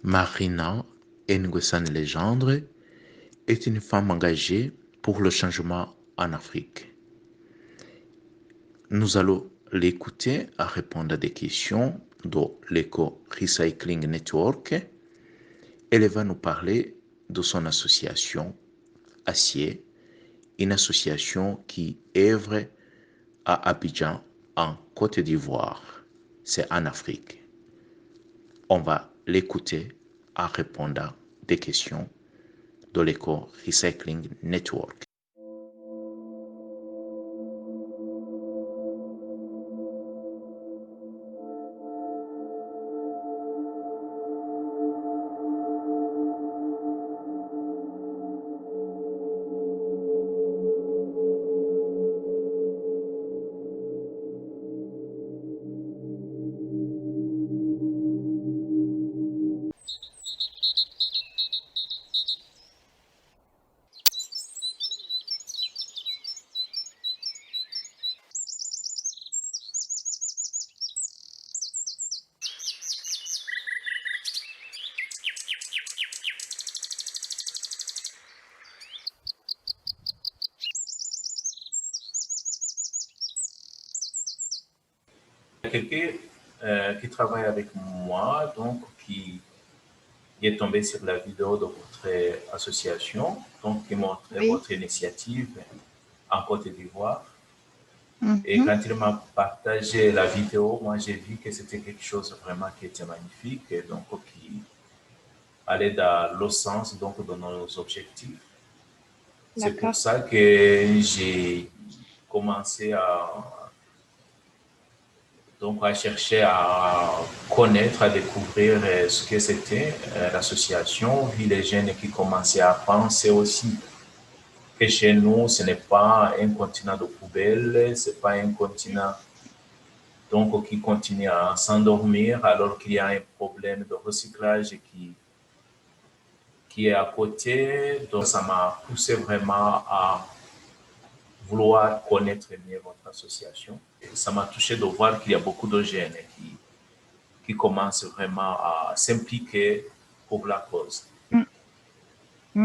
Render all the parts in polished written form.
Marina Nguessan Legendre est une femme engagée pour le changement en Afrique. Nous allons l'écouter à répondre à des questions de l'Eco Recycling Network. Elle va nous parler de son association Acier, une association qui œuvre à Abidjan, en Côte d'Ivoire. C'est en Afrique. On va l'écouter à répondre à des questions de l'Eco Recycling Network. Quelqu'un qui travaille avec moi, donc qui est tombé sur la vidéo de votre association, donc qui montrait votre initiative en Côte d'Ivoire. Et quand il m'a partagé la vidéo, moi j'ai vu que c'était quelque chose vraiment qui était magnifique et donc qui allait dans le sens donc de nos objectifs. C'est pour ça que j'ai commencé à chercher à connaître, à découvrir ce que c'était l'association, vu les jeunes qui commençaient à penser aussi que chez nous, ce n'est pas un continent de poubelles, ce n'est pas un continent donc, qui continue à s'endormir alors qu'il y a un problème de recyclage qui est à côté. Donc, ça m'a poussé vraiment à vouloir connaître mieux votre association. Et ça m'a touché de voir qu'il y a beaucoup de jeunes qui commencent vraiment à s'impliquer pour la cause.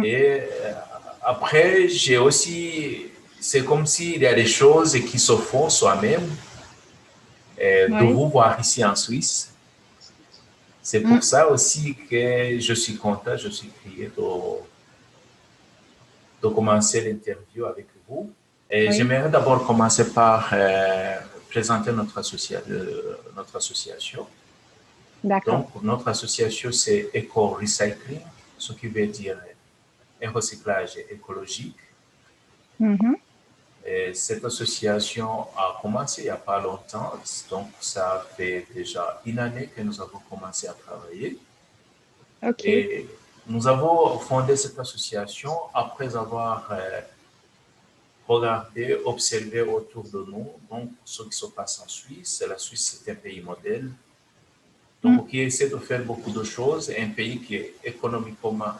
Et après, j'ai aussi, c'est comme s'il y a des choses qui se font soi-même. De vous voir ici en Suisse, c'est pour ça aussi que je suis content, je suis prié de commencer l'interview avec vous. Et j'aimerais d'abord commencer par présenter notre association. Donc, notre association, c'est Eco Recycling, ce qui veut dire un recyclage écologique. Et cette association a commencé il n'y a pas longtemps, donc ça fait déjà une année que nous avons commencé à travailler. Et nous avons fondé cette association après avoir regardé, observé autour de nous donc, ce qui se passe en Suisse. La Suisse, c'est un pays modèle, donc qui essaie de faire beaucoup de choses, un pays qui est économiquement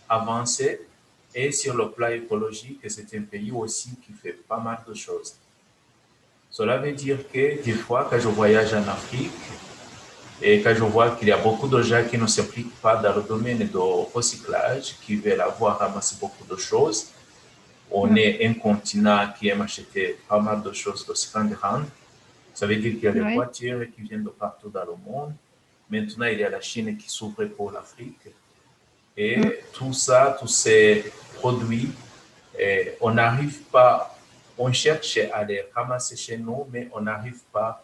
avancé, et sur le plan écologique, c'est un pays aussi qui fait pas mal de choses. Cela veut dire que des fois, quand je voyage en Afrique, et quand je vois qu'il y a beaucoup de gens qui ne s'impliquent pas dans le domaine du recyclage, qui veulent avoir ramassé beaucoup de choses, on est un continent qui aime acheter pas mal de choses de second hand. Ça veut dire qu'il y a des voitures qui viennent de partout dans le monde. Maintenant, il y a la Chine qui s'ouvre pour l'Afrique. Et tout ça, tous ces produits, on n'arrive pas, on cherche à les ramasser chez nous, mais on n'arrive pas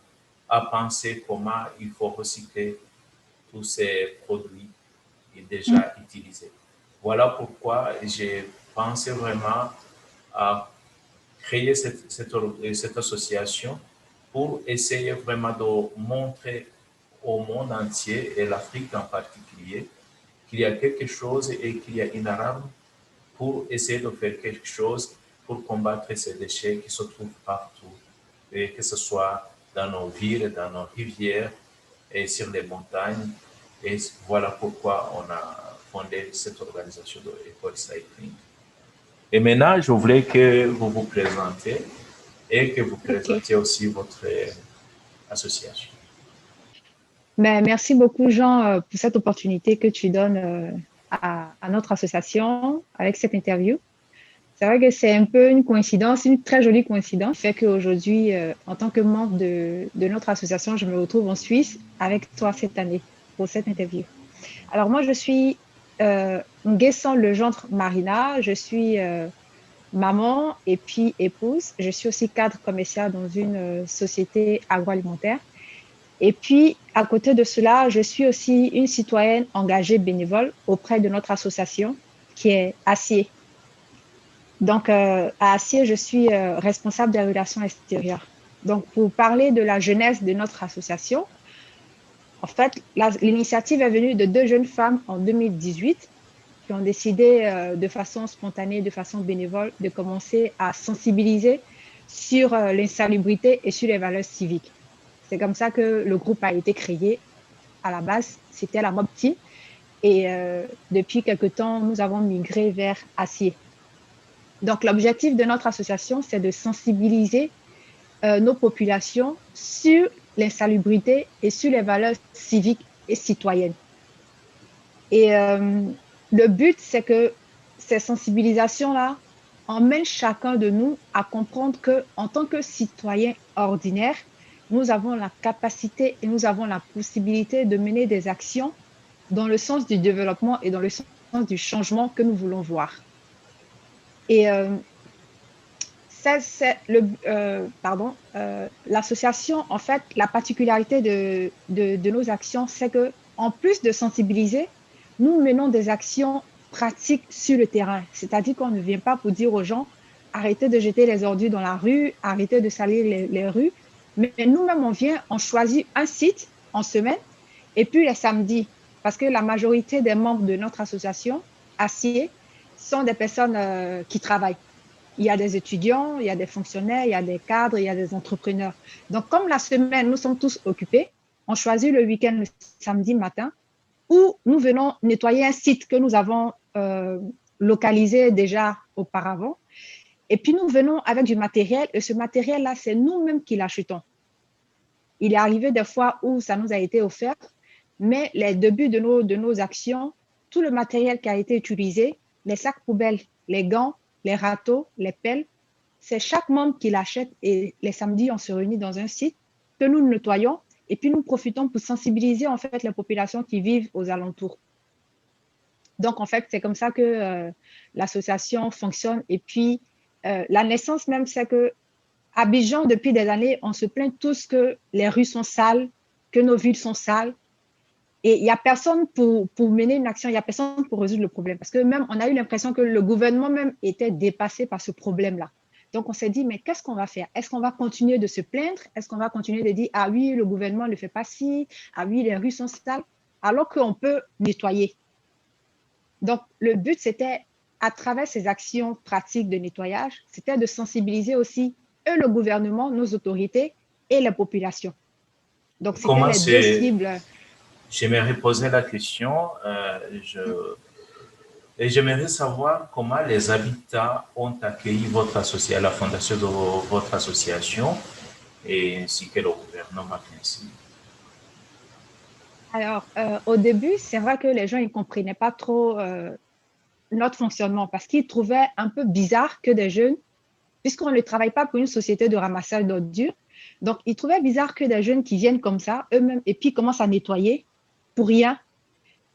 à penser comment il faut recycler tous ces produits déjà utilisés. Voilà pourquoi j'ai pensé vraiment à créer cette association pour essayer vraiment de montrer au monde entier, et l'Afrique en particulier, qu'il y a quelque chose et qu'il y a une arme pour essayer de faire quelque chose pour combattre ces déchets qui se trouvent partout, et que ce soit dans nos villes, dans nos rivières et sur les montagnes. Et voilà pourquoi on a fondé cette organisation de Eco-Recycling. Et maintenant, je voulais que vous vous présentiez et que vous présentiez aussi votre association. Ben, merci beaucoup, Jean, pour cette opportunité que tu donnes à notre association avec cette interview. C'est vrai que c'est un peu une coïncidence, une très jolie coïncidence, qui fait qu'aujourd'hui, en tant que membre de notre association, je me retrouve en Suisse avec toi cette année pour cette interview. Alors moi, je suis Nguessan Legendre Marina, je suis maman et puis épouse. Je suis aussi cadre commercial dans une société agroalimentaire. Et puis, à côté de cela, je suis aussi une citoyenne engagée bénévole auprès de notre association qui est Acier. Donc, à Acier, je suis responsable des relations extérieures. Donc, pour parler de la jeunesse de notre association, en fait, l'initiative est venue de deux jeunes femmes en 2018 qui ont décidé de façon spontanée, de façon bénévole, de commencer à sensibiliser sur l'insalubrité et sur les valeurs civiques. C'est comme ça que le groupe a été créé. À la base, c'était la Mob Team. Et depuis quelque temps, nous avons migré vers Acier. Donc, l'objectif de notre association, c'est de sensibiliser nos populations sur l'insalubrité et sur les valeurs civiques et citoyennes. Et le but, c'est que ces sensibilisations-là emmènent chacun de nous à comprendre qu'en tant que citoyen ordinaire, nous avons la capacité et nous avons la possibilité de mener des actions dans le sens du développement et dans le sens du changement que nous voulons voir. Et l'association, en fait, la particularité de nos actions, c'est que en plus de sensibiliser, nous menons des actions pratiques sur le terrain. C'est-à-dire qu'on ne vient pas pour dire aux gens, arrêtez de jeter les ordures dans la rue, arrêtez de salir les rues. Mais nous-mêmes, on vient, on choisit un site en semaine et puis les samedis, parce que la majorité des membres de notre association, Acier, sont des personnes qui travaillent. Il y a des étudiants, il y a des fonctionnaires, il y a des cadres, il y a des entrepreneurs. Donc, comme la semaine, nous sommes tous occupés, on choisit le week-end, le samedi matin, où nous venons nettoyer un site que nous avons localisé déjà auparavant. Et puis, nous venons avec du matériel, et ce matériel-là, c'est nous-mêmes qui l'achetons. Il est arrivé des fois où ça nous a été offert, mais les débuts de nos actions, tout le matériel qui a été utilisé, les sacs poubelles, les gants, les râteaux, les pelles, c'est chaque membre qui l'achète et les samedis, on se réunit dans un site que nous nettoyons et puis nous profitons pour sensibiliser en fait les populations qui vivent aux alentours. Donc en fait, c'est comme ça que l'association fonctionne et puis la naissance même, c'est que Abidjan, depuis des années, on se plaint tous que les rues sont sales, que nos villes sont sales. Et il n'y a personne pour mener une action, il n'y a personne pour résoudre le problème. Parce que même, on a eu l'impression que le gouvernement même était dépassé par ce problème-là. Donc, on s'est dit, mais qu'est-ce qu'on va faire? Est-ce qu'on va continuer de se plaindre? Est-ce qu'on va continuer de dire, ah oui, le gouvernement ne fait pas ci, ah oui, les rues sont sales, alors qu'on peut nettoyer? Donc, le but, c'était, à travers ces actions pratiques de nettoyage, c'était de sensibiliser aussi le gouvernement, nos autorités et la population. Donc, c'était les deux cibles. J'aimerais poser la question, et j'aimerais savoir comment les habitants ont accueilli votre association, la fondation de votre association, et ainsi que le gouvernement ainsi. Alors, au début, c'est vrai que les gens ne comprenaient pas trop notre fonctionnement parce qu'ils trouvaient un peu bizarre que des jeunes, puisqu'on ne travaille pas pour une société de ramassage d'ordures, donc ils trouvaient bizarre que des jeunes qui viennent comme ça, eux-mêmes, et puis commencent à nettoyer pour rien.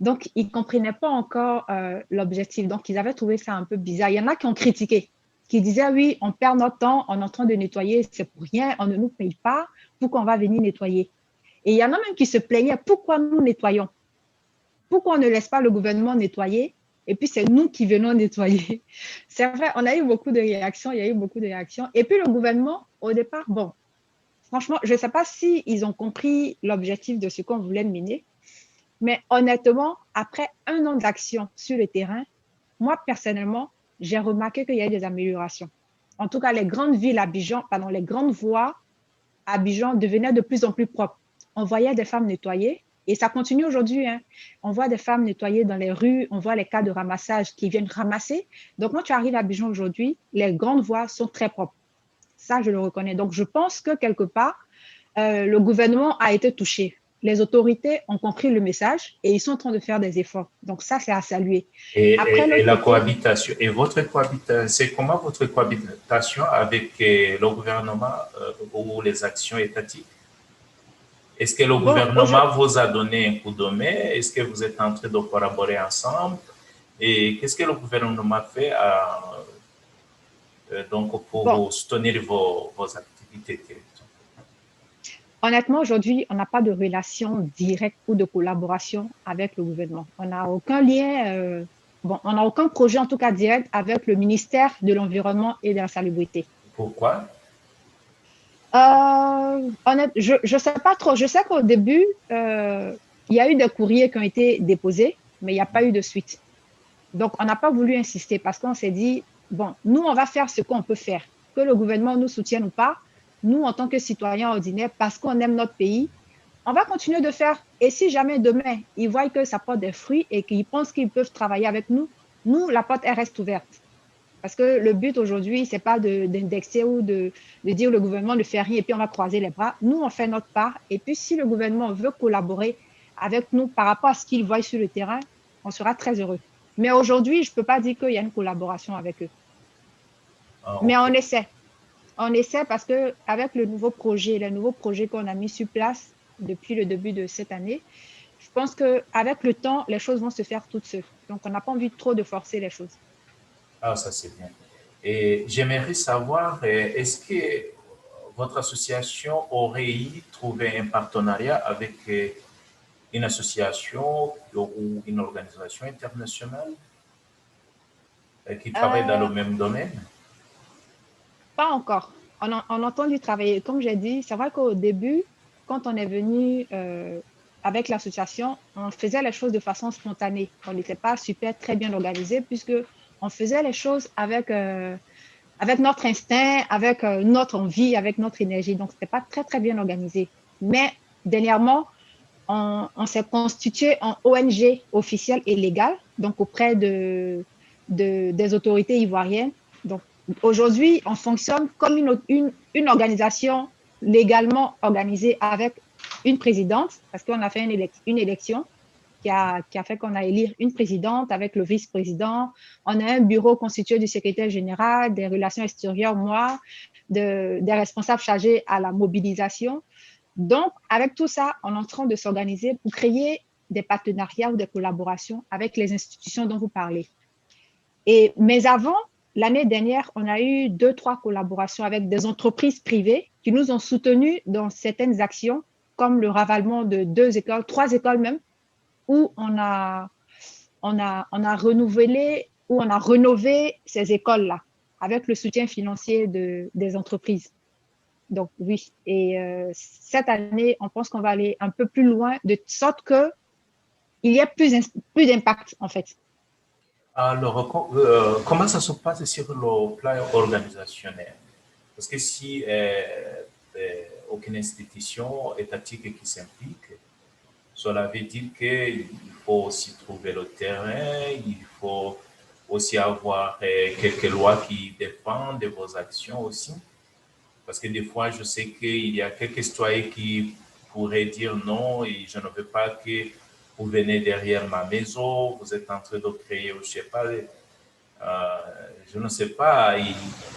Donc, ils ne comprenaient pas encore l'objectif. Donc, ils avaient trouvé ça un peu bizarre. Il y en a qui ont critiqué, qui disaient, oui, on perd notre temps, on est en train de nettoyer, c'est pour rien, on ne nous paye pas, pourquoi on va venir nettoyer? Et il y en a même qui se plaignaient, pourquoi nous nettoyons? Pourquoi on ne laisse pas le gouvernement nettoyer? Et puis, c'est nous qui venons nettoyer. C'est vrai, on a eu beaucoup de réactions, il y a eu beaucoup de réactions. Et puis, le gouvernement, au départ, bon, franchement, je ne sais pas s'ils ont compris l'objectif de ce qu'on voulait mener. Mais honnêtement, après 1 an d'action sur le terrain, moi, personnellement, j'ai remarqué qu'il y a des améliorations. En tout cas, les grandes villes Abidjan, pardon, les grandes voies Abidjan devenaient de plus en plus propres. On voyait des femmes nettoyer et ça continue aujourd'hui. Hein. On voit des femmes nettoyer dans les rues, on voit les cas de ramassage qui viennent ramasser. Donc, quand tu arrives à Abidjan aujourd'hui, les grandes voies sont très propres. Ça, je le reconnais. Donc, je pense que quelque part, le gouvernement a été touché. les autorités ont compris le message et ils sont en train de faire des efforts. Donc ça, c'est à saluer. Et la cohabitation, et votre cohabitation, c'est comment votre cohabitation avec le gouvernement ou les actions étatiques? Est-ce que le gouvernement vous a donné un coup de main? Est-ce que vous êtes en train de collaborer ensemble? Et qu'est-ce que le gouvernement fait donc pour soutenir vos activités? Honnêtement, aujourd'hui, on n'a pas de relation directe ou de collaboration avec le gouvernement. On n'a aucun lien, on n'a aucun projet en tout cas direct avec le ministère de l'Environnement et de la Salubrité. Pourquoi? Je ne sais pas trop. Je sais qu'au début, il y a eu des courriers qui ont été déposés, mais il n'y a pas eu de suite. Donc, on n'a pas voulu insister parce qu'on s'est dit, bon, nous, on va faire ce qu'on peut faire. Que le gouvernement nous soutienne ou pas, nous, en tant que citoyens ordinaires, parce qu'on aime notre pays, on va continuer de faire. Et si jamais demain, ils voient que ça porte des fruits et qu'ils pensent qu'ils peuvent travailler avec nous, la porte, elle reste ouverte. Parce que le but aujourd'hui, ce n'est pas d'indexer ou de dire le gouvernement ne fait rien et puis on va croiser les bras. Nous, on fait notre part. Et puis, si le gouvernement veut collaborer avec nous par rapport à ce qu'il voit sur le terrain, on sera très heureux. Mais aujourd'hui, je ne peux pas dire qu'il y a une collaboration avec eux. Okay. Mais on essaie. On essaie parce qu'avec les nouveaux projets qu'on a mis sur place depuis le début de cette année, je pense qu'avec le temps, les choses vont se faire toutes seules. Donc, on n'a pas envie trop de forcer les choses. Ah, ça c'est bien. Et j'aimerais savoir, est-ce que votre association aurait trouvé un partenariat avec une association ou une organisation internationale qui travaille dans le même domaine? Pas encore. On a entendu travailler. Comme j'ai dit, c'est vrai qu'au début, quand on est venu avec l'association, on faisait les choses de façon spontanée. On n'était pas très bien organisé puisque on faisait les choses avec notre instinct, avec notre envie, avec notre énergie. Donc, ce n'était pas très bien organisé. Mais dernièrement, on s'est constitué en ONG officielle et légale, donc auprès des autorités ivoiriennes. Donc, aujourd'hui, on fonctionne comme une organisation légalement organisée avec une présidente, parce qu'on a fait une élection qui a fait qu'on a élu une présidente avec le vice-président. On a un bureau constitué du secrétaire général, des relations extérieures, moi, des responsables chargés à la mobilisation. Donc, avec tout ça, on est en train de s'organiser pour créer des partenariats ou des collaborations avec les institutions dont vous parlez. Mais avant, l'année dernière, on a eu 2-3 collaborations avec des entreprises privées qui nous ont soutenus dans certaines actions, comme le ravalement de 2 écoles, 3 écoles même, où on a renouvelé ou on a rénové ces écoles-là avec le soutien financier des entreprises. Donc, oui. Et cette année, on pense qu'on va aller un peu plus loin, de sorte qu'il y ait plus d'impact, en fait. Alors, comment ça se passe sur le plan organisationnel? Parce que si aucune institution étatique qui s'implique, cela veut dire qu'il faut aussi trouver le terrain, il faut aussi avoir quelques lois qui dépendent de vos actions aussi. Parce que des fois, je sais qu'il y a quelques citoyens qui pourraient dire non, et je ne veux pas que vous venez derrière ma maison, vous êtes en train de créer, je ne sais pas, je ne sais pas.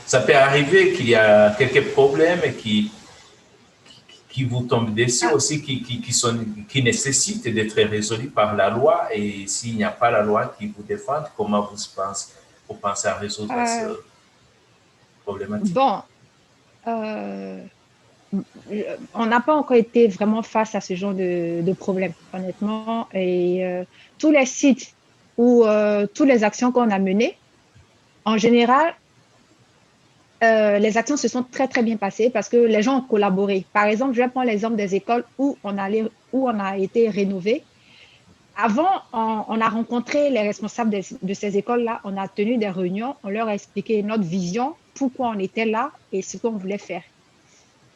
Ça peut arriver qu'il y a quelques problèmes qui vous tombent dessus aussi, qui nécessitent d'être résolus par la loi. Et s'il n'y a pas la loi qui vous défend, comment vous pensez à résoudre cette problématique? Bon, on n'a pas encore été vraiment face à ce genre de problème, honnêtement. Et tous les sites ou toutes les actions qu'on a menées, en général, les actions se sont très bien passées parce que les gens ont collaboré. Par exemple, je vais prendre l'exemple des écoles où on a été rénové. Avant, on a rencontré les responsables de ces écoles-là, on a tenu des réunions, on leur a expliqué notre vision, pourquoi on était là et ce qu'on voulait faire.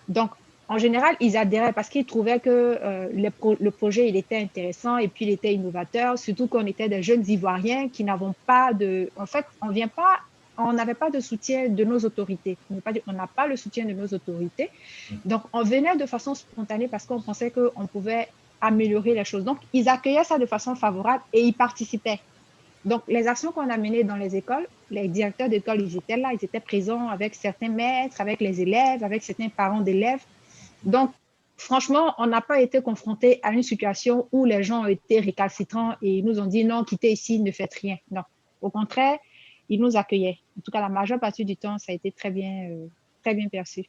Donc, en général, ils adhéraient parce qu'ils trouvaient que le projet, il était intéressant et puis il était innovateur, surtout qu'on était des jeunes Ivoiriens qui n'avons pas de... En fait, on n'avait pas de soutien de nos autorités. On n'a pas le soutien de nos autorités. Donc, on venait de façon spontanée parce qu'on pensait qu'on pouvait améliorer les choses. Donc, ils accueillaient ça de façon favorable et ils participaient. Donc, les actions qu'on a menées dans les écoles, les directeurs d'école, ils étaient là, ils étaient présents avec certains maîtres, avec les élèves, avec certains parents d'élèves. Donc, franchement, on n'a pas été confronté à une situation où les gens ont été récalcitrants et ils nous ont dit non, quittez ici, ne faites rien. Non, au contraire, ils nous accueillaient. En tout cas, la majeure partie du temps, ça a été très bien perçu.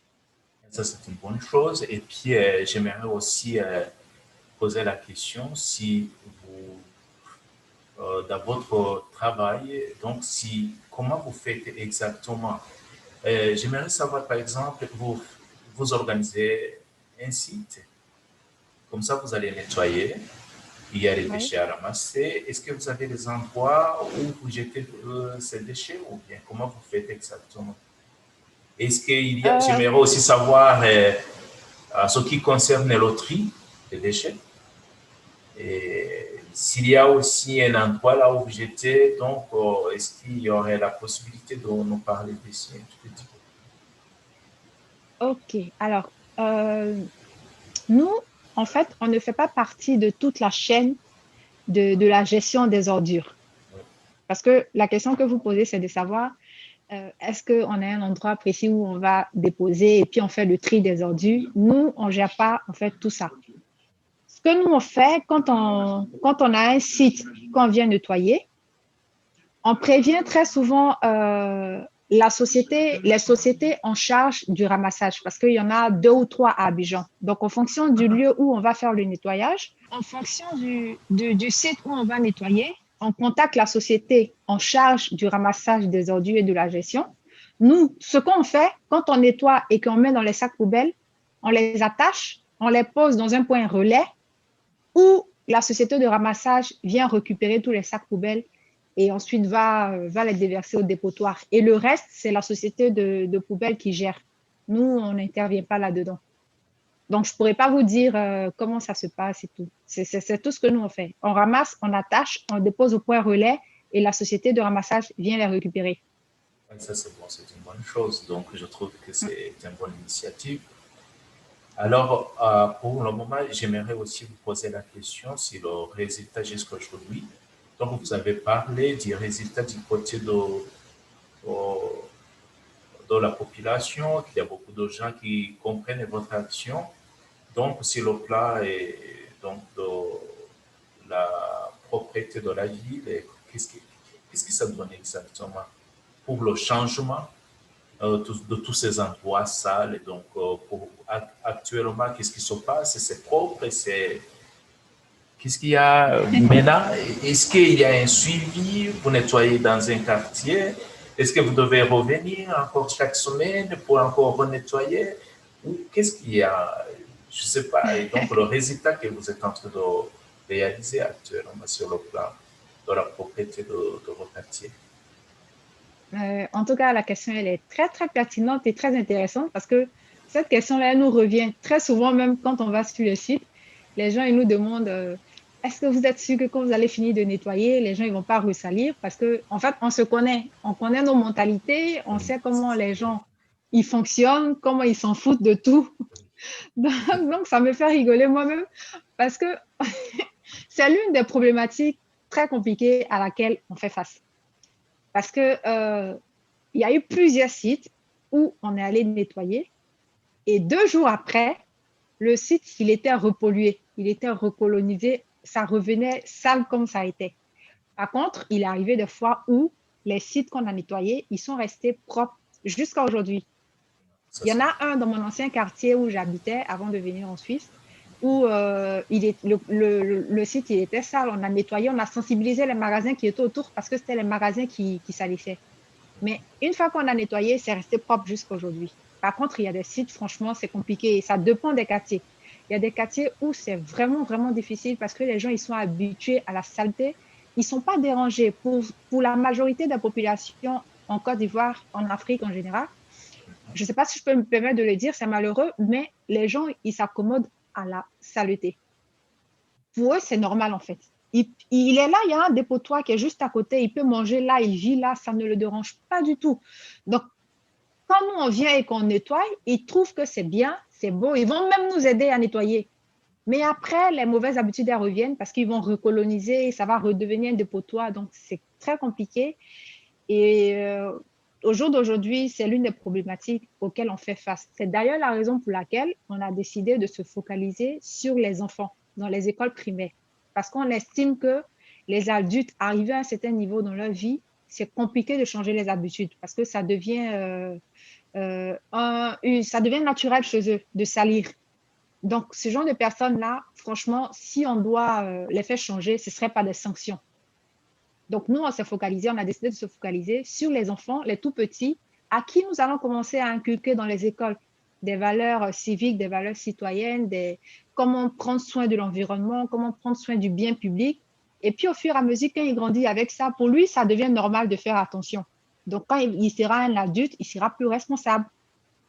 Ça, c'est une bonne chose. Et puis, j'aimerais aussi poser la question si vous dans votre travail. Donc, comment vous faites exactement? J'aimerais savoir, par exemple, vous organisez un site, comme ça vous allez nettoyer, il y a des déchets à ramasser. Est-ce que vous avez des endroits où vous jetez ces déchets ou bien comment vous faites exactement? Est-ce qu'il y a, j'aimerais aussi savoir ce qui concerne les loteries des déchets. Et s'il y a aussi un endroit là où j'étais, donc est-ce qu'il y aurait la possibilité de nous parler d'ici un petit peu? Ok, alors, nous, en fait, on ne fait pas partie de toute la chaîne de la gestion des ordures. Parce que la question que vous posez, c'est de savoir, est-ce qu'on a un endroit précis où on va déposer et puis on fait le tri des ordures? Nous, on ne gère pas, en fait, tout ça. Ce que nous, on fait, quand on a un site qu'on vient nettoyer, on prévient très souvent les sociétés en charge du ramassage, parce qu'il y en a 2 ou 3 à Abidjan. Donc, en fonction du lieu où on va faire le nettoyage, en fonction du site où on va nettoyer, on contacte la société en charge du ramassage des ordures et de la gestion. Nous, ce qu'on fait, quand on nettoie et qu'on met dans les sacs poubelles, on les attache, on les pose dans un point relais où la société de ramassage vient récupérer tous les sacs poubelles et ensuite va les déverser au dépotoir. Et le reste, c'est la société de poubelles qui gère. Nous, on n'intervient pas là-dedans. Donc, je ne pourrais pas vous dire comment ça se passe et tout. C'est tout ce que nous, on fait. On ramasse, on attache, on dépose au point relais et la société de ramassage vient les récupérer. Ça, c'est bon, c'est une bonne chose. Donc, je trouve que c'est une bonne initiative. Alors, pour le moment, j'aimerais aussi vous poser la question sur le résultat jusqu'à aujourd'hui. Donc, vous avez parlé du résultat du côté de la population, qu'il y a beaucoup de gens qui comprennent votre action. Donc, sur le plan et donc de la propriété de la ville, qu'est-ce que ça donne exactement pour le changement de tous ces endroits sales? Et donc, actuellement, qu'est-ce qui se passe? C'est propre, qu'est-ce qu'il y a maintenant? Est-ce qu'il y a un suivi? Vous nettoyez dans un quartier? Est-ce que vous devez revenir encore chaque semaine pour encore nettoyer? Ou qu'est-ce qu'il y a? Je ne sais pas. Et donc, le résultat que vous êtes en train de réaliser actuellement sur le plan de la propriété de vos quartiers. En tout cas, la question, elle est très, très pertinente et très intéressante parce que cette question-là, elle nous revient très souvent, même quand on va sur le site. Les gens, ils nous demandent est-ce que vous êtes sûr que quand vous allez finir de nettoyer, les gens ne vont pas ressalir? Parce qu'en fait, on se connaît. On connaît nos mentalités. On sait comment les gens ils fonctionnent, comment ils s'en foutent de tout. Donc, ça me fait rigoler moi-même parce que c'est l'une des problématiques très compliquées à laquelle on fait face. Parce que il y a eu plusieurs sites où on est allé nettoyer et 2 jours après, le site, il était repollué, il était recolonisé, ça revenait sale comme ça était. Par contre, il est arrivé des fois où les sites qu'on a nettoyés, ils sont restés propres jusqu'à aujourd'hui. Il y en a un dans mon ancien quartier où j'habitais avant de venir en Suisse, où le site il était sale, on a nettoyé, on a sensibilisé les magasins qui étaient autour parce que c'était les magasins qui salissaient. Mais une fois qu'on a nettoyé, c'est resté propre jusqu'à aujourd'hui. Par contre, il y a des sites, franchement, c'est compliqué et ça dépend des quartiers. Il y a des quartiers où c'est vraiment, vraiment difficile parce que les gens, ils sont habitués à la saleté. Ils ne sont pas dérangés. Pour la majorité de la population en Côte d'Ivoire, en Afrique en général, je ne sais pas si je peux me permettre de le dire, c'est malheureux, mais les gens, ils s'accommodent à la saleté. Pour eux, c'est normal en fait. Il est là, il y a un dépotoir qui est juste à côté, il peut manger là, il vit là, ça ne le dérange pas du tout. Donc, quand nous, on vient et qu'on nettoie, ils trouvent que c'est bien, c'est beau, ils vont même nous aider à nettoyer. Mais après, les mauvaises habitudes, elles reviennent parce qu'ils vont recoloniser, ça va redevenir un dépotoir. Donc, c'est très compliqué. Et au jour d'aujourd'hui, c'est l'une des problématiques auxquelles on fait face. C'est d'ailleurs la raison pour laquelle on a décidé de se focaliser sur les enfants dans les écoles primaires. Parce qu'on estime que les adultes, arrivés à un certain niveau dans leur vie, c'est compliqué de changer les habitudes parce que ça devient naturel chez eux de salir. Donc, ce genre de personnes-là, franchement, si on doit les faire changer, ce ne serait pas des sanctions. Donc, nous, on a décidé de se focaliser sur les enfants, les tout petits, à qui nous allons commencer à inculquer dans les écoles des valeurs civiques, des valeurs citoyennes, comment prendre soin de l'environnement, comment prendre soin du bien public. Et puis, au fur et à mesure, quand il grandit avec ça, pour lui, ça devient normal de faire attention. Donc, quand il sera un adulte, il sera plus responsable.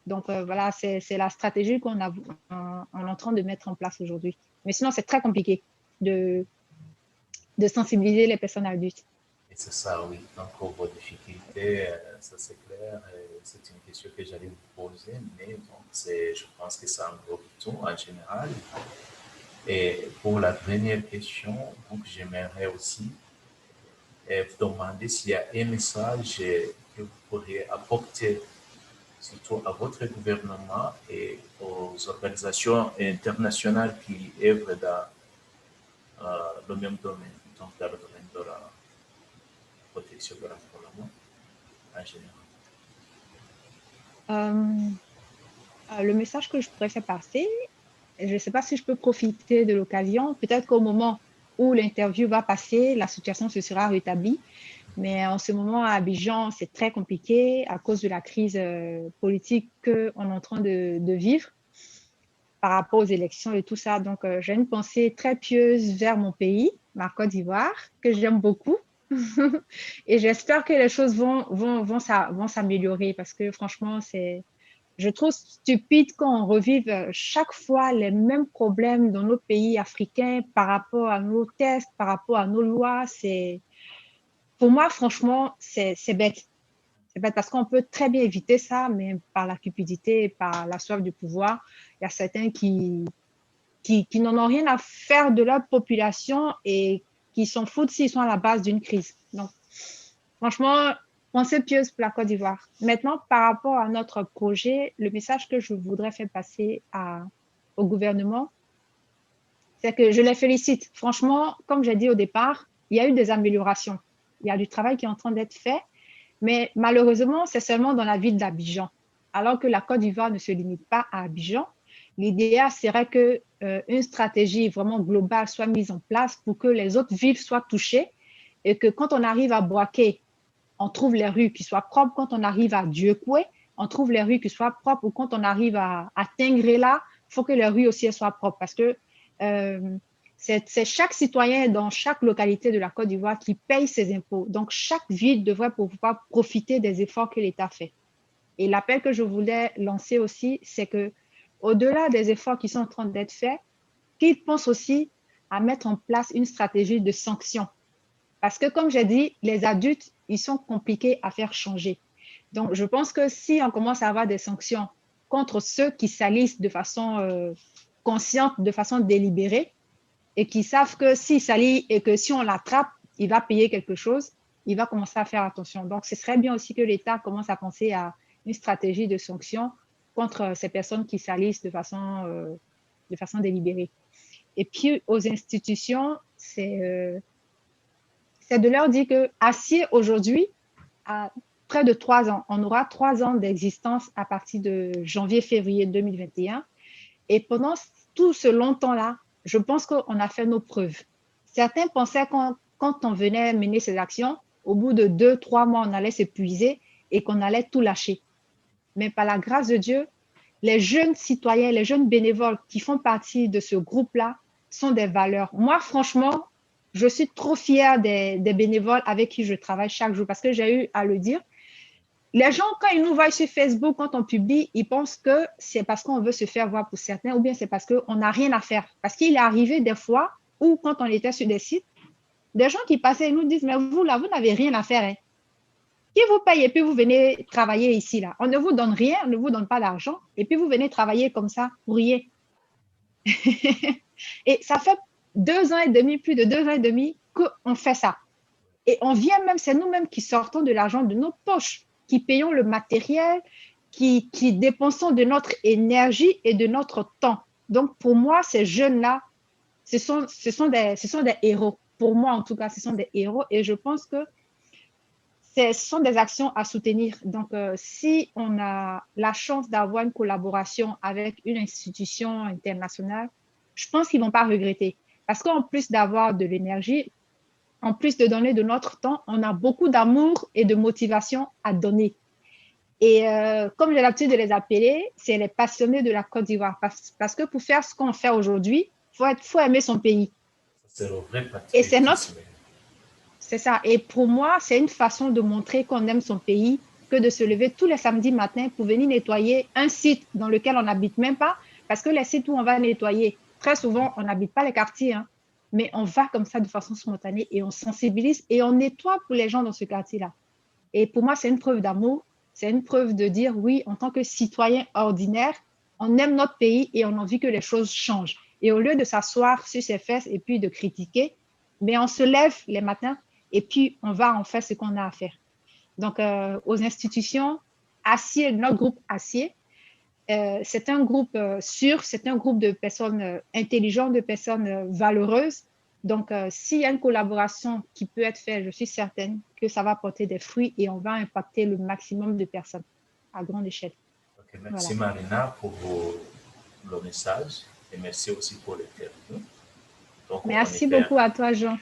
Donc, voilà, c'est la stratégie qu'on est en train de mettre en place aujourd'hui. Mais sinon, c'est très compliqué de sensibiliser les personnes adultes. Et c'est ça, oui. Donc, vos difficultés, ça c'est clair. C'est une question que j'allais vous poser, mais donc, je pense que ça englobe tout en général. Et pour la dernière question, donc, j'aimerais aussi vous demander s'il y a un message que vous pourriez apporter surtout à votre gouvernement et aux organisations internationales qui œuvrent dans le même domaine, donc dans le domaine de la protection de l'environnement en général. Le message que je pourrais faire passer, je ne sais pas si je peux profiter de l'occasion. Peut-être qu'au moment où l'interview va passer, la situation se sera rétablie. Mais en ce moment, à Abidjan, c'est très compliqué à cause de la crise politique qu'on est en train de vivre par rapport aux élections et tout ça. Donc, j'ai une pensée très pieuse vers mon pays, ma Côte d'Ivoire, que j'aime beaucoup. Et j'espère que les choses vont s'améliorer parce que franchement, je trouve stupide qu'on revive chaque fois les mêmes problèmes dans nos pays africains par rapport à nos tests, par rapport à nos lois. Pour moi, franchement, c'est bête. C'est bête parce qu'on peut très bien éviter ça, mais par la cupidité, par la soif du pouvoir, il y a certains qui n'en ont rien à faire de leur population et qui s'en foutent s'ils sont à la base d'une crise. Donc, franchement, pensée pieuse pour la Côte d'Ivoire. Maintenant, par rapport à notre projet, le message que je voudrais faire passer au gouvernement, c'est que je les félicite. Franchement, comme j'ai dit au départ, il y a eu des améliorations. Il y a du travail qui est en train d'être fait, mais malheureusement, c'est seulement dans la ville d'Abidjan. Alors que la Côte d'Ivoire ne se limite pas à Abidjan, l'idéal serait qu'une stratégie vraiment globale soit mise en place pour que les autres villes soient touchées et que quand on arrive à Boaké, on trouve les rues qui soient propres. Quand on arrive à Dieukwé, on trouve les rues qui soient propres. Ou quand on arrive à Tingrela, il faut que les rues aussi soient propres parce que c'est chaque citoyen dans chaque localité de la Côte d'Ivoire qui paye ses impôts. Donc, chaque ville devrait pouvoir profiter des efforts que l'État fait. Et l'appel que je voulais lancer aussi, c'est que au-delà des efforts qui sont en train d'être faits, qu'ils pensent aussi à mettre en place une stratégie de sanctions. Parce que, comme j'ai dit, les adultes, ils sont compliqués à faire changer. Donc, je pense que si on commence à avoir des sanctions contre ceux qui salissent de façon consciente, de façon délibérée, et qui savent que s'il salit et que si on l'attrape, il va payer quelque chose, il va commencer à faire attention. Donc, ce serait bien aussi que l'État commence à penser à une stratégie de sanctions contre ces personnes qui salissent de façon délibérée. Et puis, aux institutions, c'est de leur dire que Acier, aujourd'hui, a près de 3 ans. On aura 3 ans d'existence à partir de janvier-février 2021. Et pendant tout ce long temps-là, je pense qu'on a fait nos preuves. Certains pensaient quand on venait mener ces actions, au bout de 2-3 mois, on allait s'épuiser et qu'on allait tout lâcher. Mais par la grâce de Dieu, les jeunes citoyens, les jeunes bénévoles qui font partie de ce groupe-là sont des valeurs. Moi, franchement, je suis trop fière des bénévoles avec qui je travaille chaque jour parce que j'ai eu à le dire. Les gens, quand ils nous voient sur Facebook, quand on publie, ils pensent que c'est parce qu'on veut se faire voir pour certains ou bien c'est parce qu'on n'a rien à faire. Parce qu'il est arrivé des fois où, quand on était sur des sites, des gens qui passaient et nous disent, mais vous, là, vous n'avez rien à faire. Hein. Qui vous paye et puis vous venez travailler ici, là. On ne vous donne rien, on ne vous donne pas d'argent et puis vous venez travailler comme ça pour rien. Et ça fait 2 ans et demi, plus de 2 ans et demi qu'on fait ça. Et on vient même, c'est nous-mêmes qui sortons de l'argent de nos poches, qui payons le matériel, qui dépensons de notre énergie et de notre temps. Donc, pour moi, ces jeunes-là, ce sont des héros. Pour moi, en tout cas, ce sont des héros. Et je pense que ce sont des actions à soutenir. Donc, si on a la chance d'avoir une collaboration avec une institution internationale, je pense qu'ils ne vont pas regretter. Parce qu'en plus d'avoir de l'énergie, en plus de donner de notre temps, on a beaucoup d'amour et de motivation à donner. Et comme j'ai l'habitude de les appeler, c'est les passionnés de la Côte d'Ivoire. Parce que pour faire ce qu'on fait aujourd'hui, il faut aimer son pays. C'est le vrai Et c'est patriotisme. c'est ça. Et pour moi, c'est une façon de montrer qu'on aime son pays que de se lever tous les samedis matins pour venir nettoyer un site dans lequel on n'habite même pas. Parce que les sites où on va nettoyer, très souvent, on n'habite pas les quartiers, hein, mais on va comme ça de façon spontanée et on sensibilise et on nettoie pour les gens dans ce quartier-là. Et pour moi, c'est une preuve d'amour. C'est une preuve de dire, oui, en tant que citoyen ordinaire, on aime notre pays et on a envie que les choses changent. Et au lieu de s'asseoir sur ses fesses et puis de critiquer, mais on se lève les matins et puis on va en faire ce qu'on a à faire. Donc, aux institutions, Acier, notre groupe Acier, c'est un groupe sûr, c'est un groupe de personnes intelligentes, de personnes valeureuses. Donc, s'il y a une collaboration qui peut être faite, je suis certaine que ça va porter des fruits et on va impacter le maximum de personnes à grande échelle. Ok, merci Voilà. Marina pour le message et merci aussi pour l'interview. Donc, on Merci était beaucoup à toi, Jean.